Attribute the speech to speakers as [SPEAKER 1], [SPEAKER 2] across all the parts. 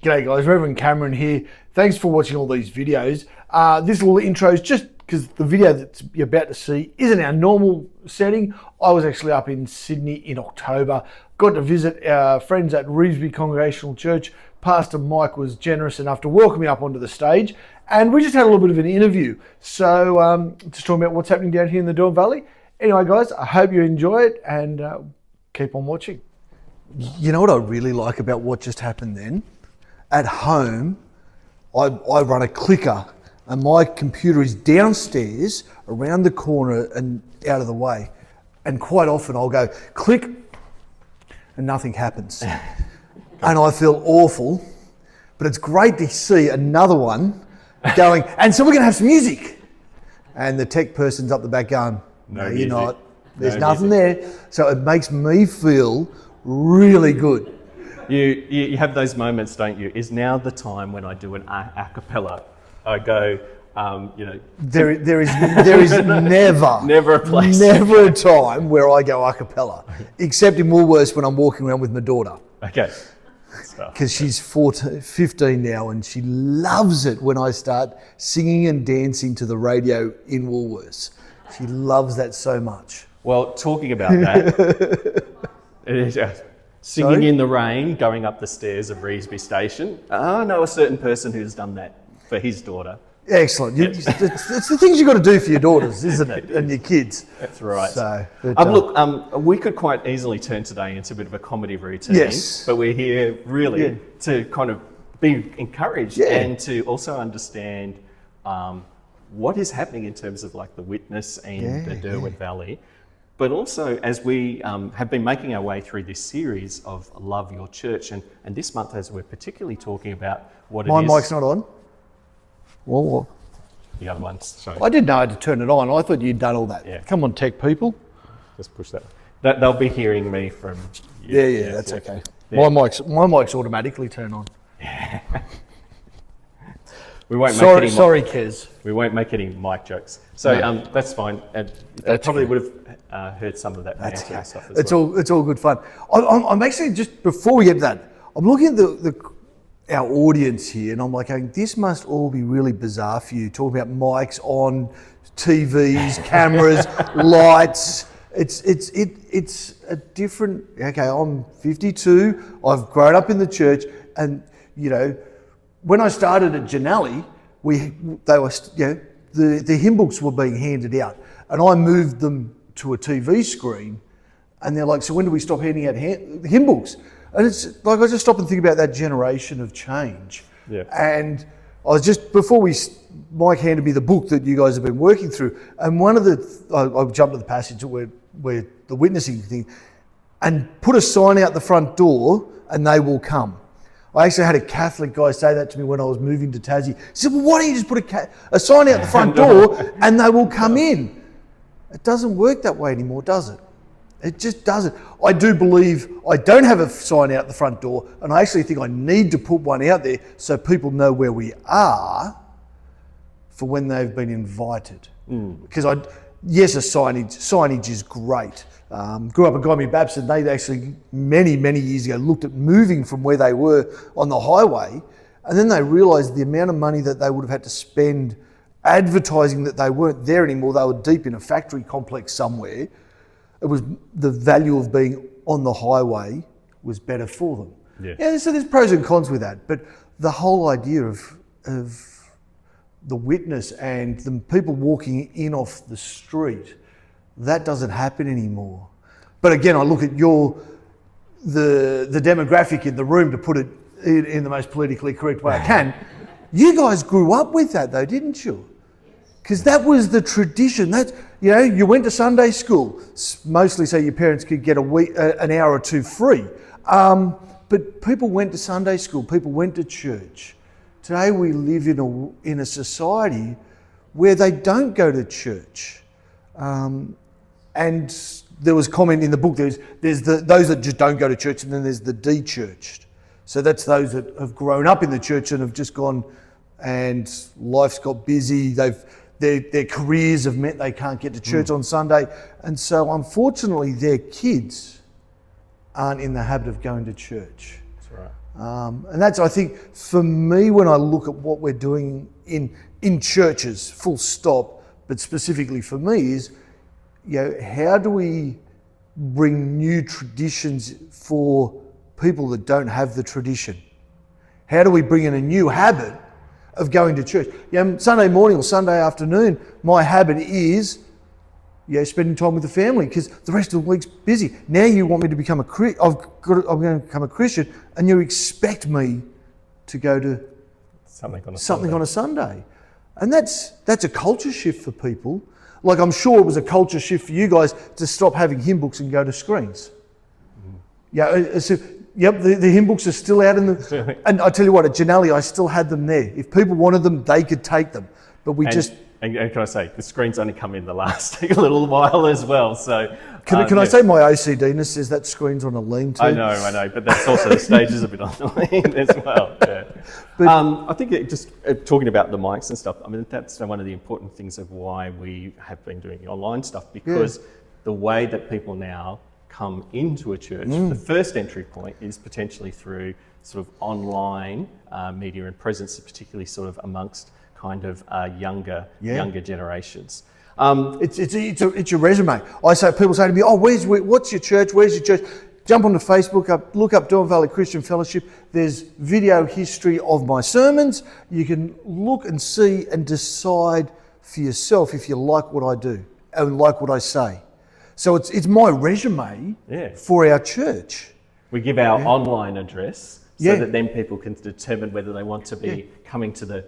[SPEAKER 1] G'day guys, Reverend Cameron here. Thanks for watching all these videos. This little intro is just because the video that you're about to see isn't our normal setting. I was actually up in Sydney in October. Got to visit our friends at Revesby Congregational Church. Pastor Mike was generous enough to welcome me up onto the stage, and we just had a little bit of an interview. So just talking about what's happening down here in the Dorn Valley. Anyway guys, I hope you enjoy it and keep on watching. You know what I really like about what just happened then? At home, I run a clicker and my computer is downstairs around the corner and out of the way. And quite often I'll go click and nothing happens. And I feel awful, but it's great to see another one going, and so we're gonna have some music. And the tech person's up the back going, no you're not, there's nothing there. So it makes me feel really good.
[SPEAKER 2] You have those moments, don't you? Is now the time when I do an a cappella? I go,
[SPEAKER 1] There is never
[SPEAKER 2] a place,
[SPEAKER 1] never a time where I go a cappella, except in Woolworths when I'm walking around with my daughter.
[SPEAKER 2] Okay.
[SPEAKER 1] Because she's 15 now and she loves it when I start singing and dancing to the radio in Woolworths. She loves that so much.
[SPEAKER 2] Well, talking about that, singing in the rain, going up the stairs of Revesby Station. I know a certain person who's done that for his daughter.
[SPEAKER 1] Excellent. It's the things you've got to do for your daughters, isn't it? And your kids.
[SPEAKER 2] That's right.
[SPEAKER 1] So,
[SPEAKER 2] look, we could quite easily turn today into a bit of a comedy routine.
[SPEAKER 1] Yes.
[SPEAKER 2] But we're here really to kind of be encouraged and to also understand what is happening in terms of like the witness and the Derwent Valley. But also, as we have been making our way through this series of Love Your Church, and this month as we're particularly talking about what
[SPEAKER 1] my
[SPEAKER 2] it is...
[SPEAKER 1] mic's not on? Well,
[SPEAKER 2] the other one's, sorry.
[SPEAKER 1] I didn't know I had to turn it on. I thought you'd done all that.
[SPEAKER 2] Yeah.
[SPEAKER 1] Come on, tech people.
[SPEAKER 2] Just push that. They'll be hearing me from you.
[SPEAKER 1] Yeah, that's okay. Yeah. My mic's automatically turned on.
[SPEAKER 2] We won't
[SPEAKER 1] sorry, Kez.
[SPEAKER 2] We won't make any mic jokes. So that's fine. And they probably would have heard some of that.
[SPEAKER 1] That's
[SPEAKER 2] stuff as
[SPEAKER 1] it's
[SPEAKER 2] well.
[SPEAKER 1] all good fun. I'm actually, just before we get to that, I'm looking at our audience here, and I'm like, this must all be really bizarre for you. Talking about mics on, TVs, cameras, lights. It's a different. Okay, I'm 52. I've grown up in the church, and when I started at Janelli, the hymn books were being handed out, and I moved them to a TV screen, and they're like, so when do we stop handing out hymn books? And it's like, I just stop and think about that generation of change.
[SPEAKER 2] Yeah.
[SPEAKER 1] And I was just, before Mike handed me the book that you guys have been working through, and I jumped to the passage where the witnessing thing, and put a sign out the front door, and they will come. I actually had a Catholic guy say that to me when I was moving to Tassie. He said, well, why don't you just put a sign out the front door and they will come in? It doesn't work that way anymore, does it? It just doesn't. I do believe I don't have a sign out the front door, and I actually think I need to put one out there so people know where we are for when they've been invited. Because yes, signage is great. Grew up at Gymea Baptist, and they actually many years ago looked at moving from where they were on the highway, and then they realised the amount of money that they would have had to spend advertising that they weren't there anymore. They were deep in a factory complex somewhere. It was the value of being on the highway was better for them. Yeah, so there's pros and cons with that, but the whole idea of the witness and the people walking in off the street, that doesn't happen anymore. But again, I look at the demographic in the room, to put it in the most politically correct way I can. You guys grew up with that though, didn't you? Because that was the tradition. You went to Sunday school, mostly so your parents could get an hour or two free. But people went to Sunday school, people went to church. Today we live in a society where they don't go to church. And there was comment in the book, there's those that just don't go to church, and then there's the de-churched. So that's those that have grown up in the church and have just gone, and life's got busy, their careers have meant they can't get to church on Sunday. And so unfortunately their kids aren't in the habit of going to church.
[SPEAKER 2] That's right.
[SPEAKER 1] And that's, I think, for me, when I look at what we're doing in churches, full stop, but specifically for me is, how do we bring new traditions for people that don't have the tradition? How do we bring in a new habit of going to church? Sunday morning or Sunday afternoon, my habit is spending time with the family because the rest of the week's busy. Now you want me to become I'm going to become a Christian, and you expect me to go to something on a Sunday. And that's a culture shift for people. Like, I'm sure it was a culture shift for you guys to stop having hymn books and go to screens. The hymn books are still out in the... And I tell you what, at Janelli, I still had them there. If people wanted them, they could take them. But
[SPEAKER 2] And can I say, the screens only come in the last little while as well. So
[SPEAKER 1] Can I say my OCDness says that screen's on a lean too?
[SPEAKER 2] I know, but that's also the stages a bit on the lean as well. Yeah. But I think talking about the mics and stuff, I mean, that's one of the important things of why we have been doing online stuff, because the way that people now come into a church, the first entry point is potentially through sort of online media and presence, particularly sort of amongst kind of younger generations.
[SPEAKER 1] It's your resume. People say to me, what's your church? Where's your church? Jump onto Facebook, look up Dormer Valley Christian Fellowship. There's video history of my sermons. You can look and see and decide for yourself if you like what I do and like what I say. So it's my resume for our church.
[SPEAKER 2] We give our online address so that then people can determine whether they want to be coming to the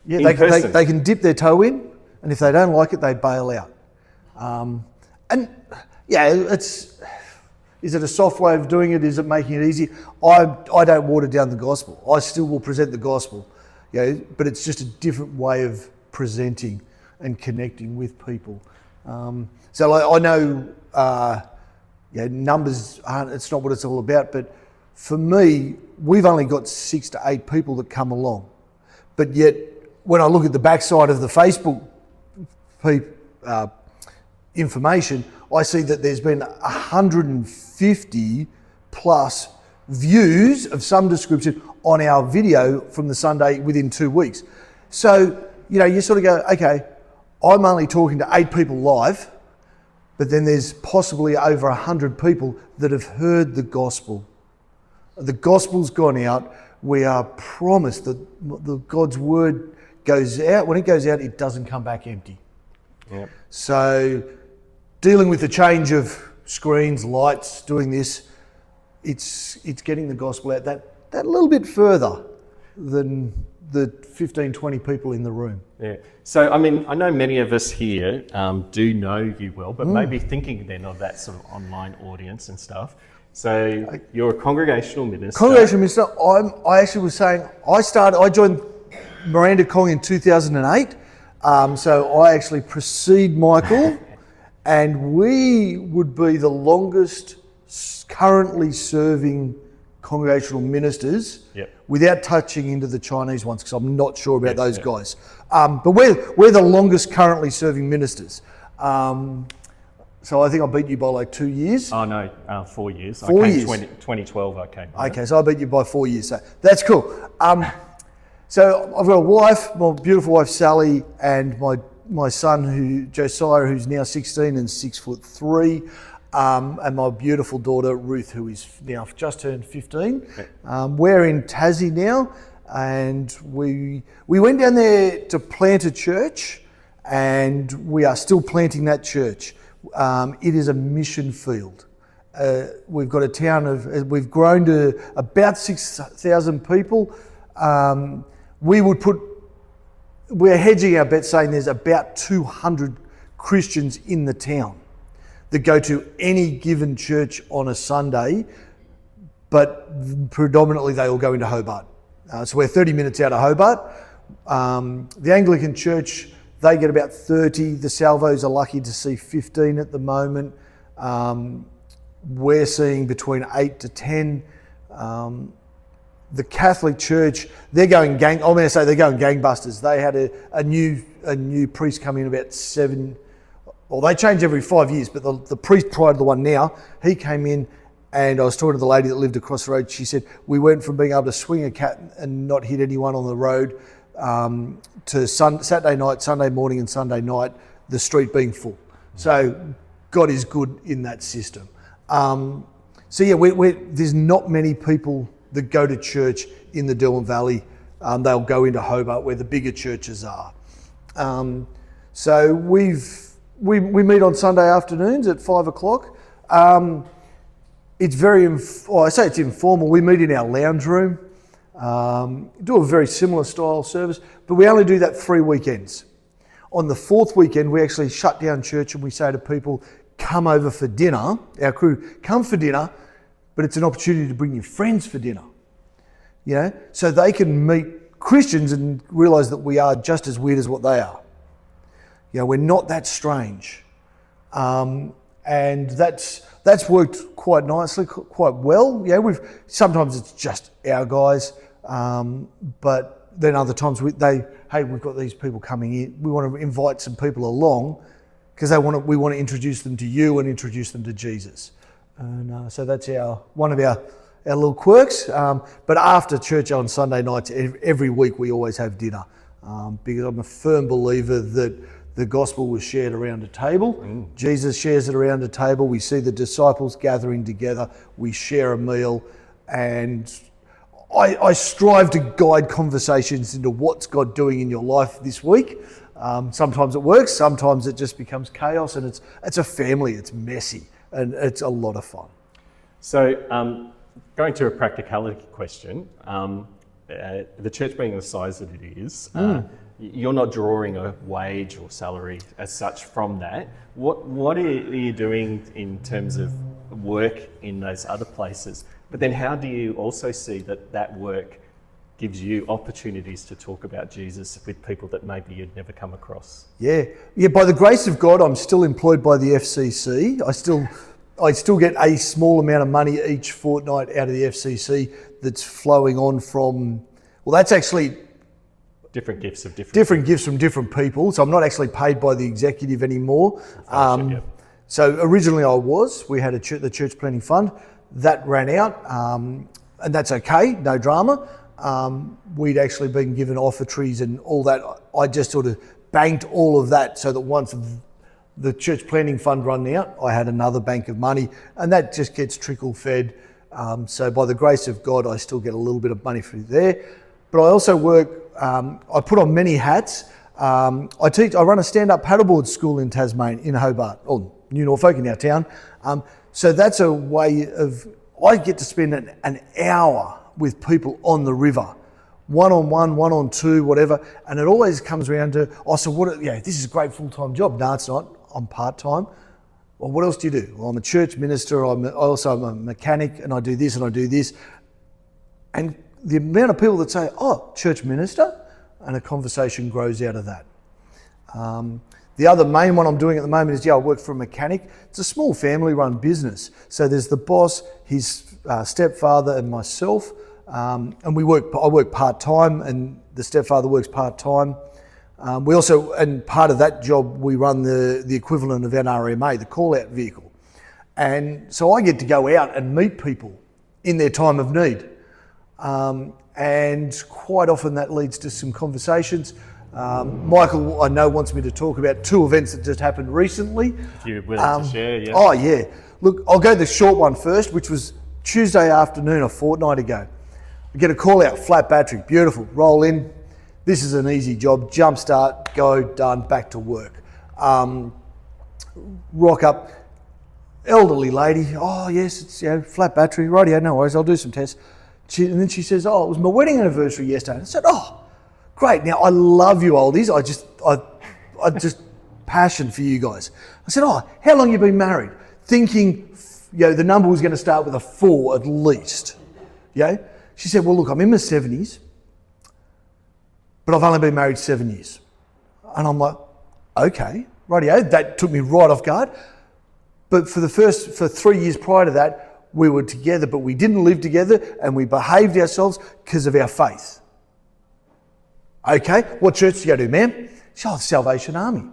[SPEAKER 1] they can dip their toe in, and if they don't like it, they bail out. Is it a soft way of doing it? Is it making it easy? I don't water down the gospel. I still will present the gospel, but it's just a different way of presenting and connecting with people. I know numbers aren't, it's not what it's all about, but for me, we've only got 6 to 8 people that come along. But yet, when I look at the backside of the Facebook information, I see that there's been 150 plus views of some description on our video from the Sunday within 2 weeks. So, you sort of go, okay, I'm only talking to 8 people live, but then there's possibly over 100 people that have heard the gospel. The gospel's gone out. We are promised that God's word goes out. When it goes out, it doesn't come back empty.
[SPEAKER 2] Yep.
[SPEAKER 1] So dealing with the change of screens, lights, doing this, it's getting the gospel out that little bit further than the 15, 20 people in the room.
[SPEAKER 2] Yeah. So, I mean, I know many of us here do know you well, but maybe thinking then of that sort of online audience and stuff. So you're a congregational minister.
[SPEAKER 1] Congregational minister. I actually was saying, I joined Miranda Cong in 2008. So I actually precede Michael, and we would be the longest currently serving congregational ministers without touching into the Chinese ones, because I'm not sure about those guys. But we're the longest currently serving ministers. So I think I beat you by like 2 years.
[SPEAKER 2] Oh no, 4 years.
[SPEAKER 1] 4 years.
[SPEAKER 2] 2012 I came.
[SPEAKER 1] Okay, so I beat you by 4 years. So that's cool. So I've got a wife, my beautiful wife Sally, and my son Josiah, who's now 16 and 6'3", and my beautiful daughter Ruth, who is now just turned 15. We're in Tassie now, and we went down there to plant a church, and we are still planting that church. It is a mission field. We've got a town we've grown to about 6,000 people. We're hedging our bet saying there's about 200 Christians in the town that go to any given church on a Sunday, but predominantly they all go into Hobart. So we're 30 minutes out of Hobart. The Anglican Church, they get about 30. The Salvos are lucky to see 15 at the moment. We're seeing between 8 to 10. The Catholic Church, they're going gangbusters. They had a new priest come in about 7. Well, they change every 5 years, but the priest prior to the one now, he came in And I was talking to the lady that lived across the road. She said, we went from being able to swing a cat and not hit anyone on the road to Saturday night, Sunday morning and Sunday night, the street being full. So God is good in that system. So yeah, there's not many people that go to church in the Derwent Valley. They'll go into Hobart where the bigger churches are. So we meet on Sunday afternoons at 5 o'clock. It's I say it's informal. We meet in our lounge room, do a very similar style service, but we only do that 3 weekends. On the 4th weekend, we actually shut down church and we say to people, come over for dinner. Our crew, come for dinner, but it's an opportunity to bring your friends for dinner. You know, so they can meet Christians and realise that we are just as weird as what they are. You know, we're not that strange. And that's worked quite nicely, quite well. Yeah, sometimes it's just our guys, but then other times we've got these people coming in. We want to invite some people along because we want to introduce them to you and introduce them to Jesus. And so that's one of our little quirks. But after church on Sunday nights, every week we always have dinner because I'm a firm believer that the gospel was shared around a table. Jesus shares it around a table. We see the disciples gathering together. We share a meal. And I strive to guide conversations into what's God doing in your life this week. Sometimes it works. Sometimes it just becomes chaos. And it's a family. It's messy. And it's a lot of fun.
[SPEAKER 2] So going to a practicality question, the church being the size that it is, you're not drawing a wage or salary as such from that. What are you doing in terms of work in those other places? But then how do you also see that work gives you opportunities to talk about Jesus with people that maybe you'd never come across? Yeah.
[SPEAKER 1] By the grace of God, I'm still employed by the FCC. I still get a small amount of money each fortnight out of the FCC that's flowing on from, that's actually
[SPEAKER 2] different gifts
[SPEAKER 1] from different people. So I'm not actually paid by the executive anymore. So originally we had the church planning fund that ran out, and that's okay, no drama. We'd actually been given offertories and all that. I just sort of banked all of that so that once the church planning fund run out, I had another bank of money, and that just gets trickle fed. So by the grace of God, I still get a little bit of money through there. But I also work, I put on many hats. I run a stand-up paddleboard school in Tasmania, in Hobart, or New Norfolk in our town. So that's a way I get to spend an hour with people on the river, one-on-one, one-on-two, whatever. And it always comes around to, this is a great full-time job. No, it's not. I'm part-time. Well, what else do you do? Well, I'm a church minister. I'm a mechanic, and I do this and I do this. And the amount of people that say, church minister, and a conversation grows out of that. The other main one I'm doing at the moment is, I work for a mechanic. It's a small family-run business. So there's the boss, his stepfather, and myself. And I work part-time, and the stepfather works part-time. We also, and part of that job, we run the equivalent of NRMA, the call-out vehicle. And so I get to go out and meet people in their time of need. And quite often that leads to some conversations. Michael, I know, wants me to talk about 2 events that just happened recently.
[SPEAKER 2] If you're willing to share, yeah.
[SPEAKER 1] Oh, yeah. Look, I'll go the short one first, which was Tuesday afternoon, a fortnight ago. I get a call out, flat battery, beautiful, roll in. This is an easy job, jump start, go, done, back to work. Rock up, elderly lady, yes, it's flat battery, rightio, no worries, I'll do some tests. And then she says, it was my wedding anniversary yesterday. And I said, great, now I love you oldies, I just passion for you guys. I said, how long you been married? Thinking, the number was going to start with a 4 at least. Yeah. She said, well, look, I'm in my 70s, but I've only been married 7 years. And I'm like, okay, rightio. That took me right off guard. But for 3 years prior to that, we were together, but we didn't live together, and we behaved ourselves because of our faith. Okay, what church do you go to, ma'am? She said, Salvation Army.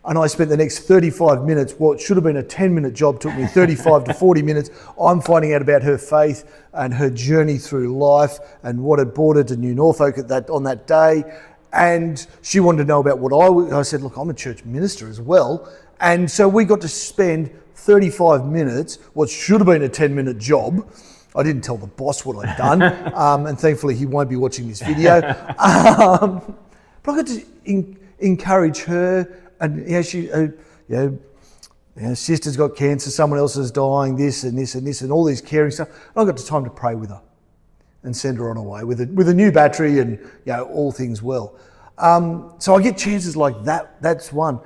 [SPEAKER 1] And I spent the next 35 minutes, what should have been a 10-minute job took me 35 to 40 minutes. I'm finding out about her faith and her journey through life and what had brought her to New Norfolk on that day. And she wanted to know about what I said, look, I'm a church minister as well. And so we got to spend 35 minutes, what should have been a 10-minute job. I didn't tell the boss what I'd done, and thankfully he won't be watching this video. But I got to encourage her, and sister's got cancer, someone else is dying, this and this and this, and all these caring stuff. And I got the time to pray with her and send her on her way with a new battery and all things well. So I get chances like that. That's one.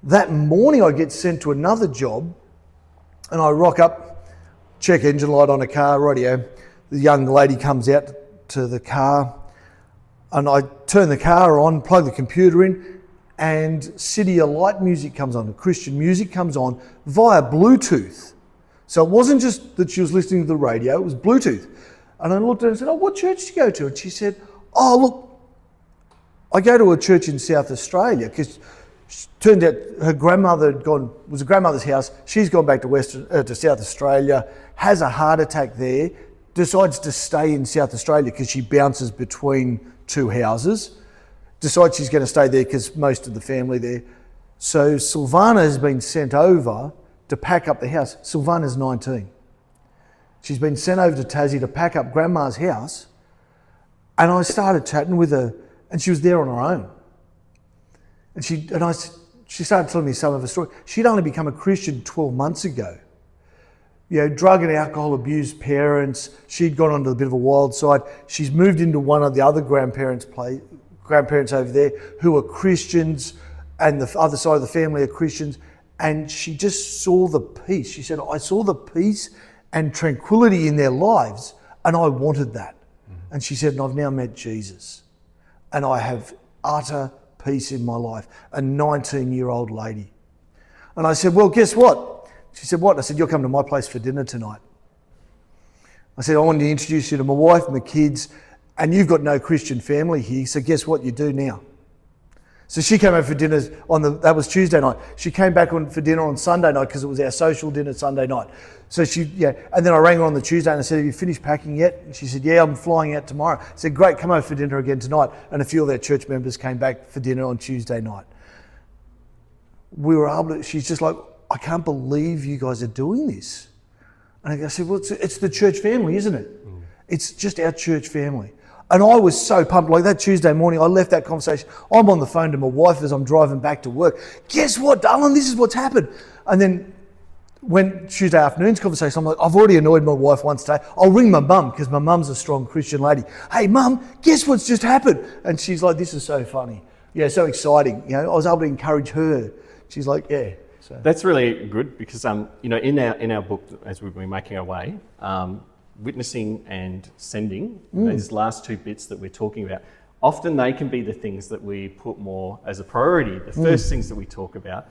[SPEAKER 1] That morning I get sent to another job, and I rock up, check engine light on a car, rightio. The young lady comes out to the car, and I turn the car on, plug the computer in, and City of Light music comes on, Christian music comes on via Bluetooth. So it wasn't just that she was listening to the radio, it was Bluetooth. And I looked at her and said, what church do you go to? And she said, look, I go to a church in South Australia, because turned out her grandmother was a grandmother's house. She's gone back to South Australia, has a heart attack there, decides to stay in South Australia because she bounces between two houses, decides she's going to stay there because most of the family there. So Silvana has been sent over to pack up the house. Silvana's 19. She's been sent over to Tassie to pack up grandma's house, and I started chatting with her, and she was there on her own. And she started telling me some of her story. She'd only become a Christian 12 months ago. Drug and alcohol abused parents. She'd gone onto a bit of a wild side. She's moved into one of the other grandparents over there who are Christians, and the other side of the family are Christians. And she just saw the peace. She said, I saw the peace and tranquility in their lives, and I wanted that. Mm-hmm. And she said, and I've now met Jesus, and I have utter peace in my life. A 19-year-old lady. And I said, well, guess what? She said, what? I said, you're coming to my place for dinner tonight. I said, I wanted to introduce you to my wife and the kids, and you've got no Christian family here, so guess what you do now? So she came over for dinner that was Tuesday night. She came back for dinner on Sunday night because it was our social dinner Sunday night. So and then I rang her on the Tuesday and I said, have you finished packing yet? And she said, yeah, I'm flying out tomorrow. I said, great, come over for dinner again tonight. And a few of their church members came back for dinner on Tuesday night. We were able to, she's just like, I can't believe you guys are doing this. And I said, well, it's the church family, isn't it? Mm. It's just our church family. And I was so pumped. Like that Tuesday morning, I left that conversation. I'm on the phone to my wife as I'm driving back to work. Guess what, darling? This is what's happened. And then when Tuesday afternoon's conversation, I'm like, I've already annoyed my wife once today. I'll ring my mum because my mum's a strong Christian lady. Hey, mum, guess what's just happened? And she's like, this is so funny. Yeah, so exciting. I was able to encourage her. She's like, yeah. So
[SPEAKER 2] that's really good because in our book, as we've been making our way, witnessing and sending, these last two bits that we're talking about, often they can be the things that we put more as a priority, the first things that we talk about.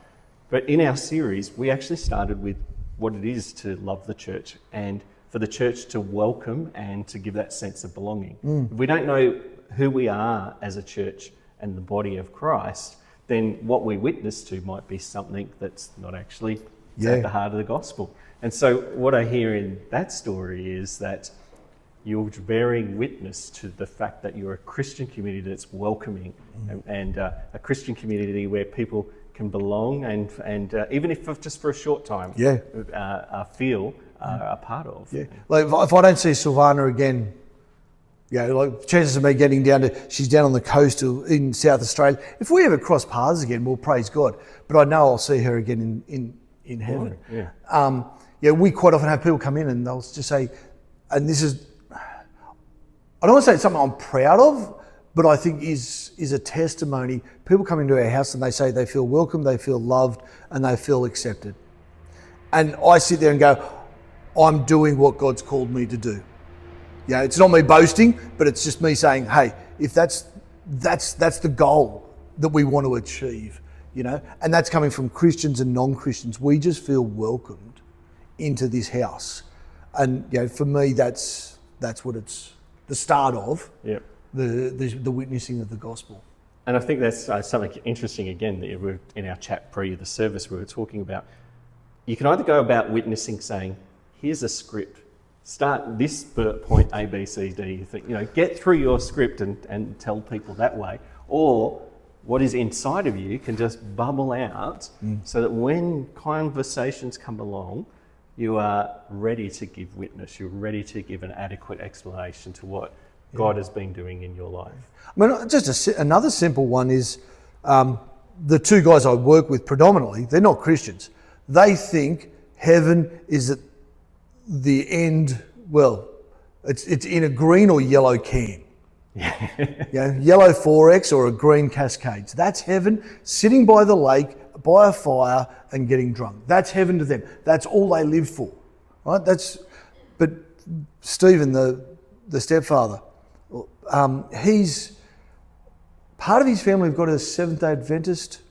[SPEAKER 2] But in our series, we actually started with what it is to love the church and for the church to welcome and to give that sense of belonging. If we don't know who we are as a church and the body of Christ, then what we witness to might be something that's not actually at the heart of the gospel. And so what I hear in that story is that you're bearing witness to the fact that you're a Christian community that's welcoming and a Christian community where people can belong and even if just for a short time, feel a part of. Yeah.
[SPEAKER 1] Like if I don't see Silvana again, like chances of me getting she's down on the coast in South Australia. If we ever cross paths again, well, praise God. But I know I'll see her again in heaven. Right. Yeah. We quite often have people come in and they'll just say, and this is, I don't want to say it's something I'm proud of, but I think is a testimony. People come into our house and they say they feel welcome, they feel loved, and they feel accepted. And I sit there and go, I'm doing what God's called me to do. It's not me boasting, but it's just me saying, hey, if that's the goal that we want to achieve, and that's coming from Christians and non-Christians. We just feel welcomed into this house. And for me, that's what it's the start of.
[SPEAKER 2] Yep.
[SPEAKER 1] The witnessing of the gospel.
[SPEAKER 2] And I think that's something interesting again that we're in our chat pre the service we were talking about. You can either go about witnessing saying, here's a script, start this point A, B, C, D, you think, get through your script and tell people that way. Or what is inside of you can just bubble out so that when conversations come along, you are ready to give witness. You're ready to give an adequate explanation to what God has been doing in your life.
[SPEAKER 1] I mean, just another simple one is the two guys I work with predominantly, they're not Christians. They think heaven is at the end, well, it's in a green or yellow can. Yellow 4X or a green Cascades. That's heaven, sitting by the lake, by a fire and getting drunk. That's heaven to them. That's all they live for, right? But Stephen, the stepfather, he's part of his family have got a Seventh-day Adventist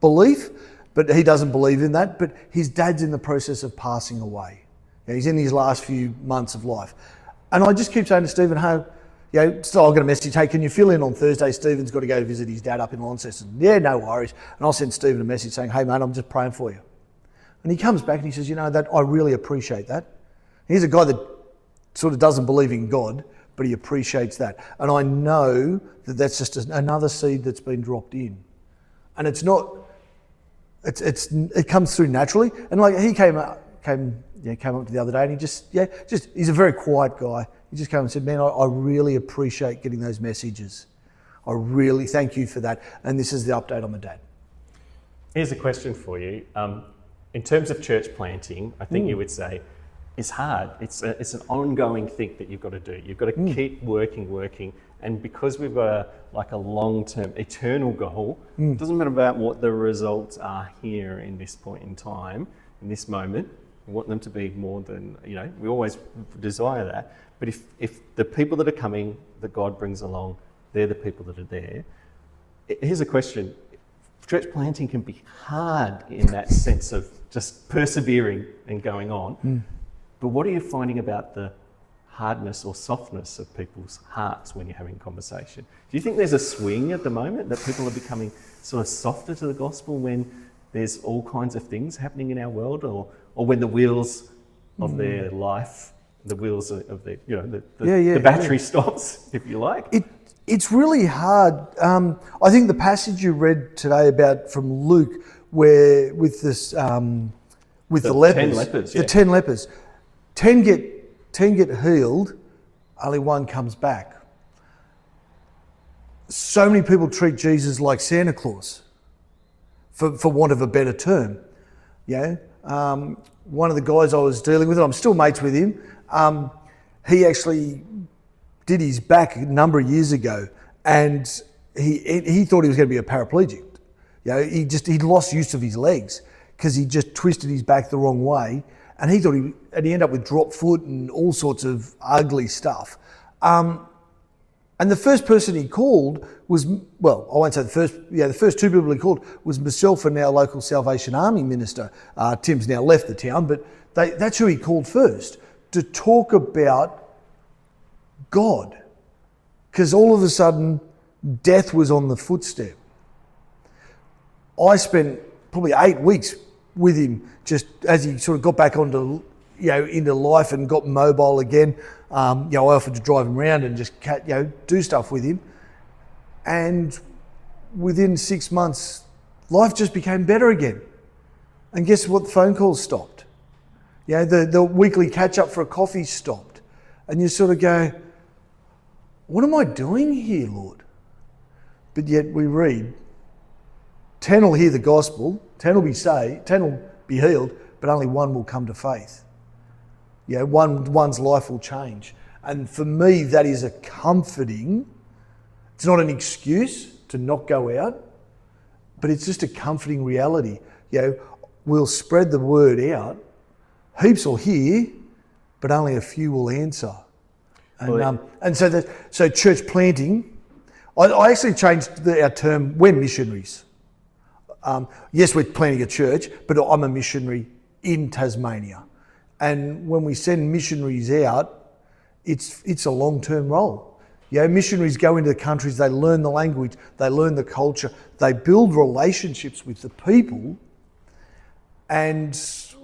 [SPEAKER 1] belief, but he doesn't believe in that. But his dad's in the process of passing away. He's in his last few months of life. And I just keep saying to Stephen, hey, so I'll get a message, hey, can you fill in on Thursday? Stephen's got to go to visit his dad up in Launceston. Yeah, no worries. And I'll send Stephen a message saying, hey, mate, I'm just praying for you. And he comes back and he says, that I really appreciate that. He's a guy that sort of doesn't believe in God, but he appreciates that. And I know that that's just another seed that's been dropped in. And it's not, it comes through naturally. And like he came up to the other day and he's a very quiet guy. He just came and said, man, I really appreciate getting those messages. I really thank you for that. And this is the update on my dad.
[SPEAKER 2] Here's a question for you. In terms of church planting, I think you would say it's hard. It's an ongoing thing that you've got to do. You've got to keep working. And because we've got a long-term, eternal goal, it doesn't matter about what the results are here in this point in time, in this moment. We want them to be more than, we always desire that. But if the people that are coming, that God brings along, they're the people that are there. Here's a question. Church planting can be hard in that sense of just persevering and going on. But what are you finding about the hardness or softness of people's hearts when you're having conversation? Do you think there's a swing at the moment that people are becoming sort of softer to the gospel when there's all kinds of things happening in our world, or when the wheels of their life, the wheels of their, the battery stops, if you like?
[SPEAKER 1] It's really hard. I think the passage you read today about from Luke, where with this with the lepers,
[SPEAKER 2] 10 lepers,
[SPEAKER 1] the 10 lepers, 10 get healed, only one comes back. So many people treat Jesus like Santa Claus, for want of a better term. One of the guys I was dealing with, I'm still mates with him, he actually did his back a number of years ago, and he thought he was going to be a paraplegic. He'd lost use of his legs because he just twisted his back the wrong way, and he thought he ended up with drop foot and all sorts of ugly stuff. And the first person he called was, well, I won't say the first two people he called was myself and our local Salvation Army minister. Tim's now left the town, but that's who he called first to talk about God. Because all of a sudden, death was on the footstep. I spent probably 8 weeks with him just as he sort of got back onto, into life and got mobile again. I offered to drive him around and just, do stuff with him. And within 6 months, life just became better again. And guess what? The phone calls stopped. The weekly catch up for a coffee stopped. And you sort of go, what am I doing here, Lord? But yet we read, 10 will hear the gospel, 10 will be saved, 10 will be healed, but only one will come to faith. One's life will change. And for me, that is a comforting, it's not an excuse to not go out, but it's just a comforting reality. We'll spread the word out, heaps will hear, but only a few will answer. And so church planting, I actually changed our term, we're missionaries. Yes, we're planting a church, but I'm a missionary in Tasmania. And when we send missionaries out, it's a long-term role. Missionaries go into the countries, they learn the language, they learn the culture, they build relationships with the people. And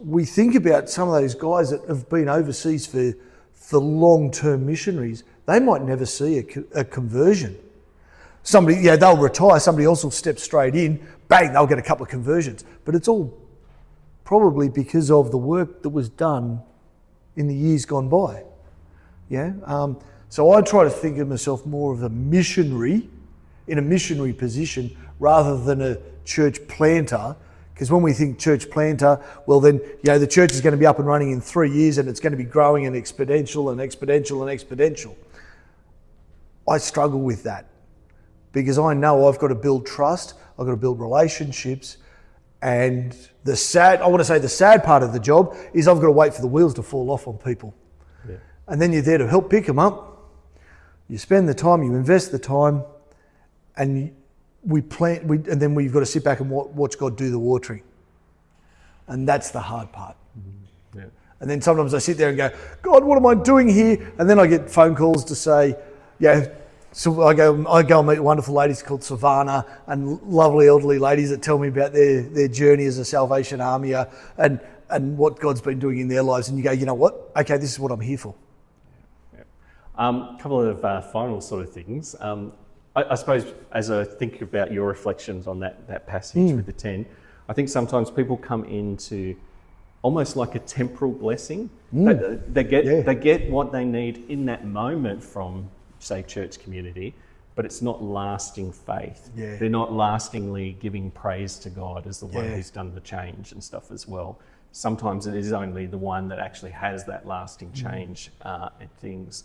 [SPEAKER 1] we think about some of those guys that have been overseas for long-term missionaries. They might never see a conversion. Somebody, they'll retire, somebody else will step straight in, bang, they'll get a couple of conversions. But it's all probably because of the work that was done in the years gone by. So I try to think of myself more of a missionary, in a missionary position, rather than a church planter. Because when we think church planter, well then, the church is going to be up and running in 3 years and it's going to be growing and exponential and exponential and exponential. I struggle with that because I know I've got to build trust, I've got to build relationships, and the sad part of the job is I've got to wait for the wheels to fall off on people. Yeah. And then you're there to help pick them up. You spend the time, you invest the time, and and then we've got to sit back and watch God do the watering. And that's the hard part. Mm-hmm. Yeah. And then sometimes I sit there and go, God, what am I doing here? And then I get phone calls to say, so I go and meet wonderful ladies called Savannah and lovely elderly ladies that tell me about their journey as a Salvation Army and what God's been doing in their lives. And you go, you know what? Okay, this is what I'm here for.
[SPEAKER 2] A couple of final sort of things. I suppose as I think about your reflections on that passage with the 10, I think sometimes people come into almost like a temporal blessing. They get what they need in that moment from, say, church community, but it's not lasting faith. Yeah. They're not lastingly giving praise to God as the one who's done the change and stuff as well. Sometimes it is only the one that actually has that lasting change and things.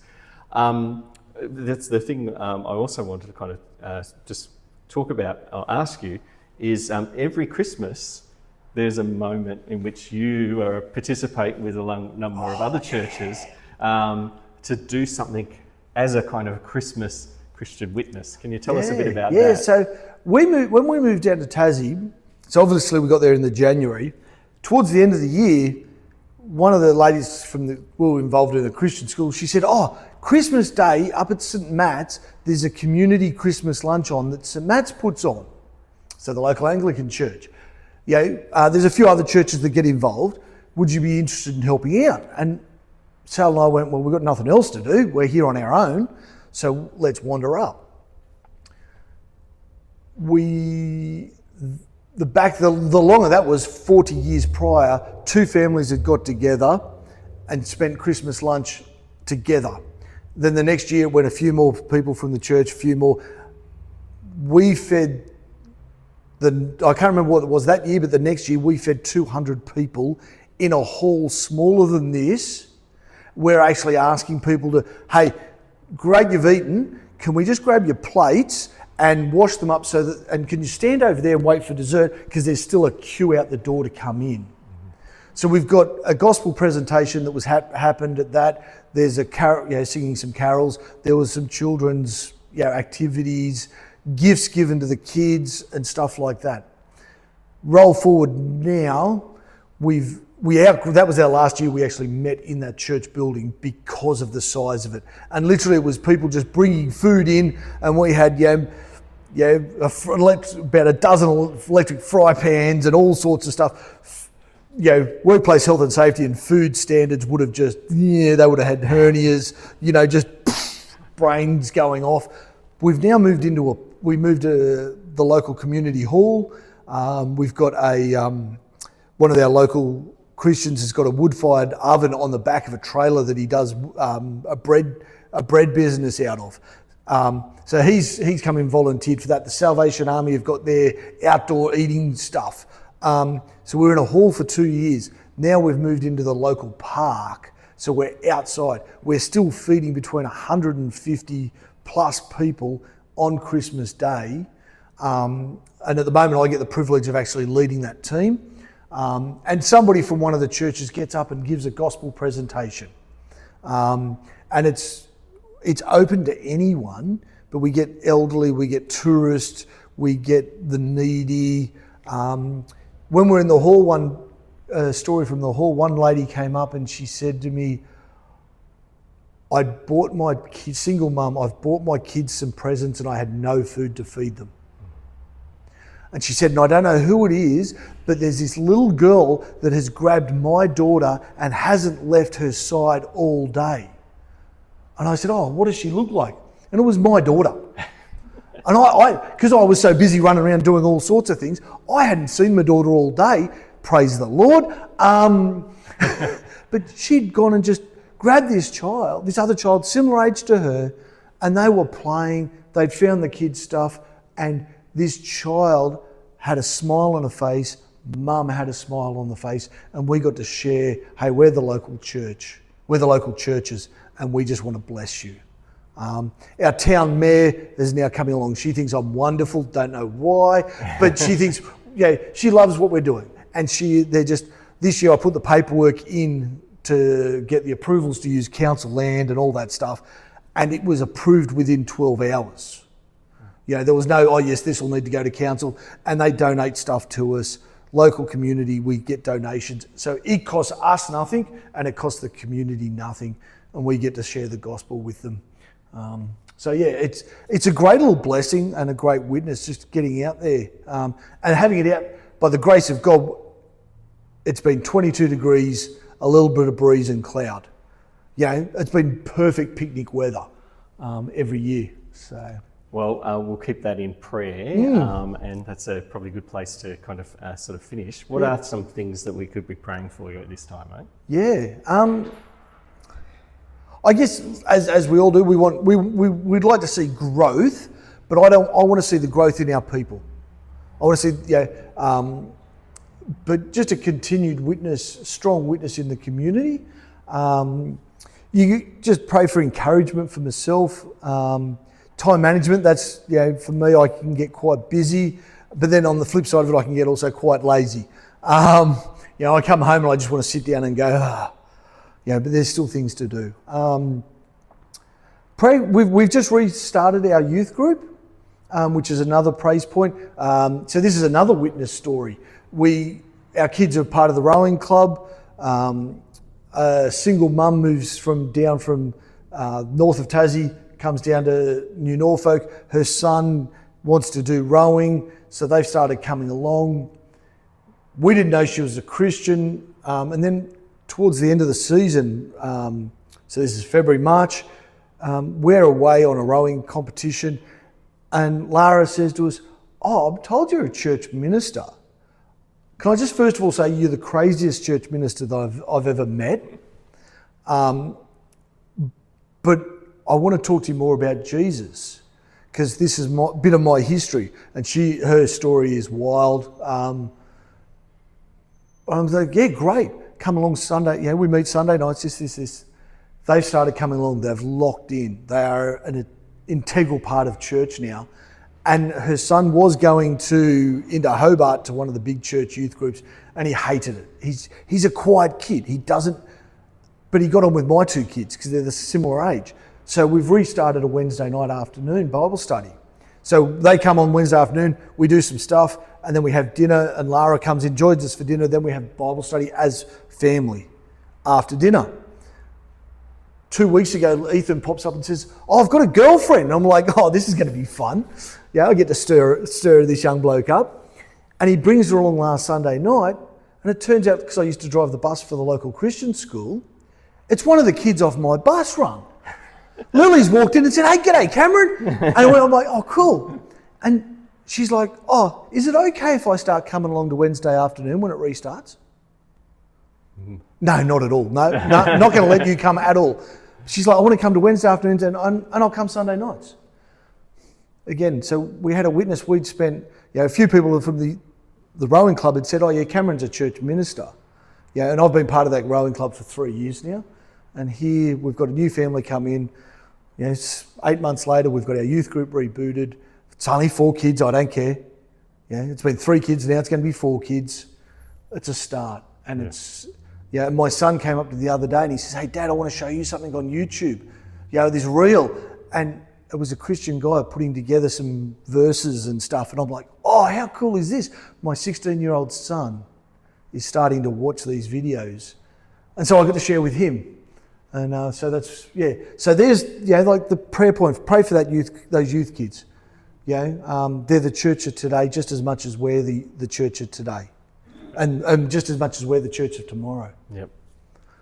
[SPEAKER 2] That's the thing I also wanted to kind of just talk about or ask you is every Christmas there's a moment in which you participate with a number of other churches to do something as a kind of Christmas Christian witness. Can you tell us a bit about that?
[SPEAKER 1] Yeah, so when we moved down to Tassie, so obviously we got there in the January, towards the end of the year, one of the ladies we were involved in a Christian school, she said, Christmas Day up at St. Matt's, there's a community Christmas lunch on that St. Matt's puts on. So the local Anglican church. There's a few other churches that get involved. Would you be interested in helping out? And Sal and I went, well, we've got nothing else to do. We're here on our own, so let's wander up. The long of that was 40 years prior, two families had got together and spent Christmas lunch together. Then the next year it went a few more people from the church, a few more. We fed I can't remember what it was that year, but the next year we fed 200 people in a hall smaller than this. We're actually asking people to, hey, great you've eaten, can we just grab your plates and wash them up and can you stand over there and wait for dessert because there's still a queue out the door to come in. So we've got a gospel presentation that was happened at that. There's a singing some carols. There was some children's activities, gifts given to the kids and stuff like that. Roll forward now, that was our last year we actually met in that church building because of the size of it. And literally it was people just bringing food in and we had about a dozen electric fry pans and all sorts of stuff. Workplace health and safety and food standards would have they would have had hernias, just brains going off. We've now moved to the local community hall. We've got one of our local Christians has got a wood-fired oven on the back of a trailer that he does a bread business out of. So he's come in volunteered for that. The Salvation Army have got their outdoor eating stuff. So we're in a hall for 2 years. Now we've moved into the local park. So we're outside. We're still feeding between 150 plus people on Christmas Day. And at the moment I get the privilege of actually leading that team. And somebody from one of the churches gets up and gives a gospel presentation. And it's open to anyone, but we get elderly, we get tourists, we get the needy. When we're in the hall, story from the hall, one lady came up and she said to me, I'd bought my kids, single mum, I've bought my kids some presents and I had no food to feed them. And she said, and I don't know who it is, but there's this little girl that has grabbed my daughter and hasn't left her side all day. And I said, oh, what does she look like? And it was my daughter. And because I was so busy running around doing all sorts of things, I hadn't seen my daughter all day, praise the Lord. But she'd gone and just grabbed this other child, similar age to her, and they were playing, they'd found the kids' stuff, and this child had a smile on her face, mum had a smile on the face, and we got to share, hey, we're the local church, we're the local churches, and we just want to bless you. Our town mayor is now coming along. She thinks I'm wonderful, don't know why, but she thinks, she loves what we're doing. And this year I put the paperwork in to get the approvals to use council land and all that stuff, and it was approved within 12 hours. There was no, oh yes, this will need to go to council, and they donate stuff to us. Local community, we get donations. So it costs us nothing, and it costs the community nothing, and we get to share the gospel with them. It's a great little blessing and a great witness just getting out there and having it out by the grace of God. It's been 22 degrees, a little bit of breeze and cloud. It's been perfect picnic weather every year. So.
[SPEAKER 2] Well, we'll keep that in prayer, and that's a probably good place to kind of sort of finish. What are some things that we could be praying for you at this time, mate?
[SPEAKER 1] Yeah. I guess as we all do, we'd like to see growth, but I want to see the growth in our people. I want to see but just a continued witness, strong witness in the community. You just pray for encouragement for myself. Time management, that's, for me, I can get quite busy, but then on the flip side of it, I can get also quite lazy. I come home and I just want to sit down and go, but there's still things to do. Pray. We've just restarted our youth group, which is another praise point. So this is another witness story. Our kids are part of the rowing club. A single mum moves down from north of Tassie, comes down to New Norfolk. Her son wants to do rowing, so they've started coming along. We didn't know she was a Christian, and then towards the end of the season, so this is February, March, we're away on a rowing competition, and Lara says to us, oh, I'm told you're a church minister. Can I just first of all say you're the craziest church minister that I've ever met? But I want to talk to you more about Jesus, because this is a bit of my history, and her story is wild. I was like, yeah, great. Come along Sunday. We meet Sunday nights, this. They've started coming along. They've locked in. They are an integral part of church now. And her son was going into Hobart to one of the big church youth groups, and he hated it. He's a quiet kid. But he got on with my two kids because they're the similar age. So we've restarted a Wednesday night afternoon Bible study. So they come on Wednesday afternoon, we do some stuff, and then we have dinner, and Lara comes in, joins us for dinner, then we have Bible study as family after dinner. 2 weeks ago, Ethan pops up and says, oh, I've got a girlfriend. And I'm like, oh, this is going to be fun. I get to stir this young bloke up. And he brings her along last Sunday night, and it turns out, because I used to drive the bus for the local Christian school, it's one of the kids off my bus run. Lily's walked in and said, hey, g'day, Cameron. And I'm like, oh, cool. And she's like, oh, is it okay if I start coming along to Wednesday afternoon when it restarts? No, not at all. No, not going to let you come at all. She's like, I want to come to Wednesday afternoons and I'll come Sunday nights. Again, so we had a witness. We'd spent, a few people from the rowing club had said, oh yeah, Cameron's a church minister. And I've been part of that rowing club for 3 years now. And here we've got a new family come in. It's 8 months later, we've got our youth group rebooted. It's only 4 kids, I don't care. It's been 3 kids, now it's going to be 4 kids. It's a start. And it's, my son came up to the other day and he says, hey, Dad, I want to show you something on YouTube. This reel. And it was a Christian guy putting together some verses and stuff. And I'm like, oh, how cool is this? My 16-year-old son is starting to watch these videos. And so I got to share with him. And so that's, yeah. So there's, like the prayer point, pray for those youth kids. They're the church of today just as much as we're the church of today. And just as much as we're the church of tomorrow.
[SPEAKER 2] Yep.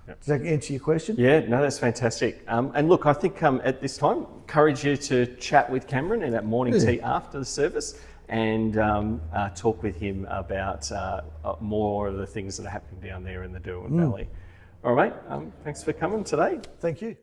[SPEAKER 1] Does that answer your question?
[SPEAKER 2] Yeah, no, that's fantastic. And look, I think at this time, encourage you to chat with Cameron in that morning tea after the service and talk with him about more of the things that are happening down there in the Derwent Valley. All right, mate, thanks for coming today.
[SPEAKER 1] Thank you.